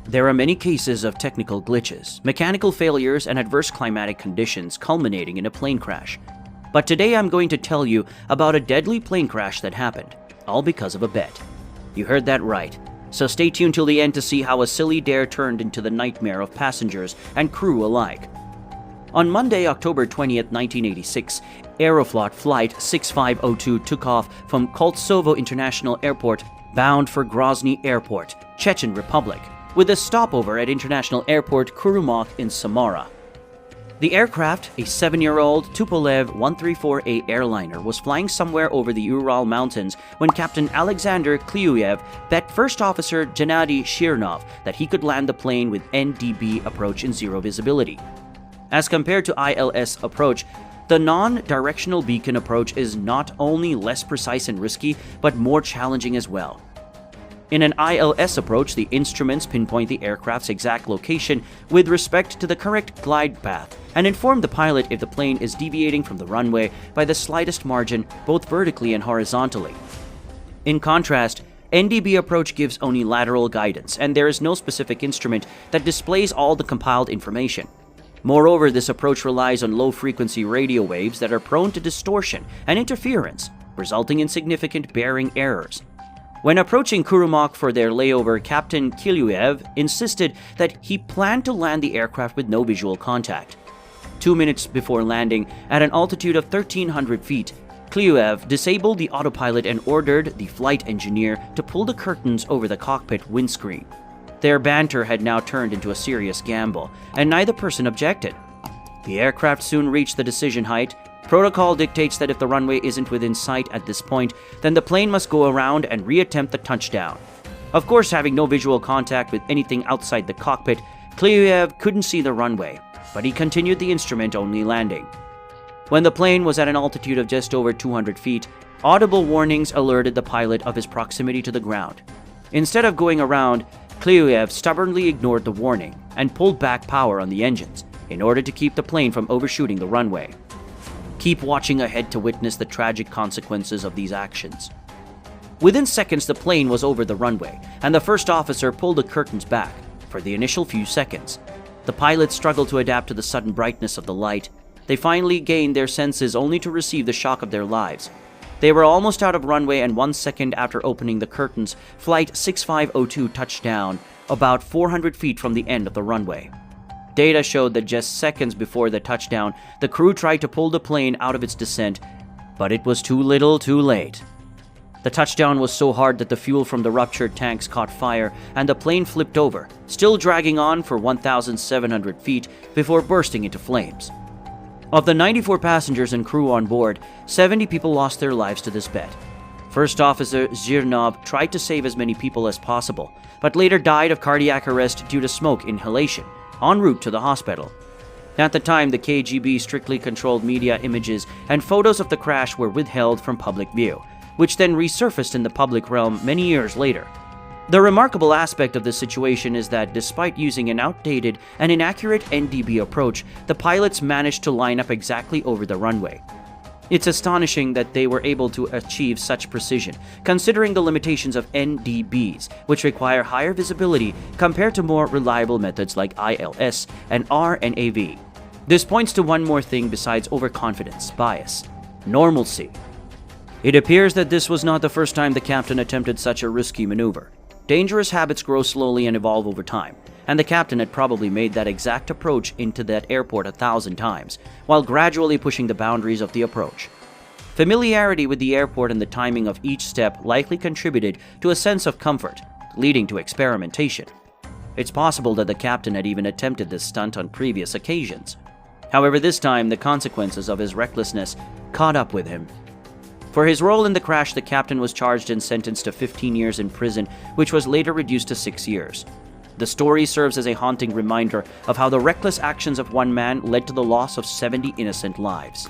There are many cases of technical glitches, mechanical failures, and adverse climatic conditions culminating in a plane crash. But today I'm going to tell you about a deadly plane crash that happened, all because of a bet. You heard that right. So stay tuned till the end to see how a silly dare turned into the nightmare of passengers and crew alike. On Monday, October 20th, 1986, Aeroflot Flight 6502 took off from Koltsovo International Airport bound for Grozny Airport, Chechen Republic, with a stopover at International Airport Kurumach in Samara. The aircraft, a 7-year-old Tupolev 134A airliner, was flying somewhere over the Ural Mountains when Captain Alexander Kliuev bet First Officer Gennady Shirnov that he could land the plane with NDB approach in zero visibility. As compared to ILS approach, the non-directional beacon approach is not only less precise and risky, but more challenging as well. In an ILS approach, the instruments pinpoint the aircraft's exact location with respect to the correct glide path and inform the pilot if the plane is deviating from the runway by the slightest margin, both vertically and horizontally. In contrast, NDB approach gives only lateral guidance, and there is no specific instrument that displays all the compiled information. Moreover, this approach relies on low-frequency radio waves that are prone to distortion and interference, resulting in significant bearing errors. When approaching Kurumach for their layover, Captain Kliuev insisted that he planned to land the aircraft with no visual contact. 2 minutes before landing, at an altitude of 1,300 feet, Kliuev disabled the autopilot and ordered the flight engineer to pull the curtains over the cockpit windscreen. Their banter had now turned into a serious gamble, and neither person objected. The aircraft soon reached the decision height. Protocol dictates that if the runway isn't within sight at this point, then the plane must go around and reattempt the touchdown. Of course, having no visual contact with anything outside the cockpit, Kliuev couldn't see the runway, but he continued the instrument-only landing. When the plane was at an altitude of just over 200 feet, audible warnings alerted the pilot of his proximity to the ground. Instead of going around, Kliuev stubbornly ignored the warning and pulled back power on the engines in order to keep the plane from overshooting the runway. Keep watching ahead to witness the tragic consequences of these actions. Within seconds, the plane was over the runway, and the first officer pulled the curtains back for the initial few seconds. The pilots struggled to adapt to the sudden brightness of the light. They finally gained their senses only to receive the shock of their lives. They were almost out of runway, and 1 second after opening the curtains, Flight 6502 touched down about 400 feet from the end of the runway. Data showed that just seconds before the touchdown, the crew tried to pull the plane out of its descent, but it was too little too late. The touchdown was so hard that the fuel from the ruptured tanks caught fire, and the plane flipped over, still dragging on for 1,700 feet before bursting into flames. Of the 94 passengers and crew on board, 70 people lost their lives to this bet. First Officer Zhirnov tried to save as many people as possible, but later died of cardiac arrest due to smoke inhalation, en route to the hospital. At the time, the KGB strictly controlled media images, and photos of the crash were withheld from public view, which then resurfaced in the public realm many years later. The remarkable aspect of this situation is that despite using an outdated and inaccurate NDB approach, the pilots managed to line up exactly over the runway. It's astonishing that they were able to achieve such precision, considering the limitations of NDBs, which require higher visibility compared to more reliable methods like ILS and R and AV. This points to one more thing besides overconfidence, bias: normalcy. It appears that this was not the first time the captain attempted such a risky maneuver. Dangerous habits grow slowly and evolve over time, and the captain had probably made that exact approach into that airport 1,000 times, while gradually pushing the boundaries of the approach. Familiarity with the airport and the timing of each step likely contributed to a sense of comfort, leading to experimentation. It's possible that the captain had even attempted this stunt on previous occasions. However, this time, the consequences of his recklessness caught up with him. For his role in the crash, the captain was charged and sentenced to 15 years in prison, which was later reduced to 6 years. The story serves as a haunting reminder of how the reckless actions of one man led to the loss of 70 innocent lives.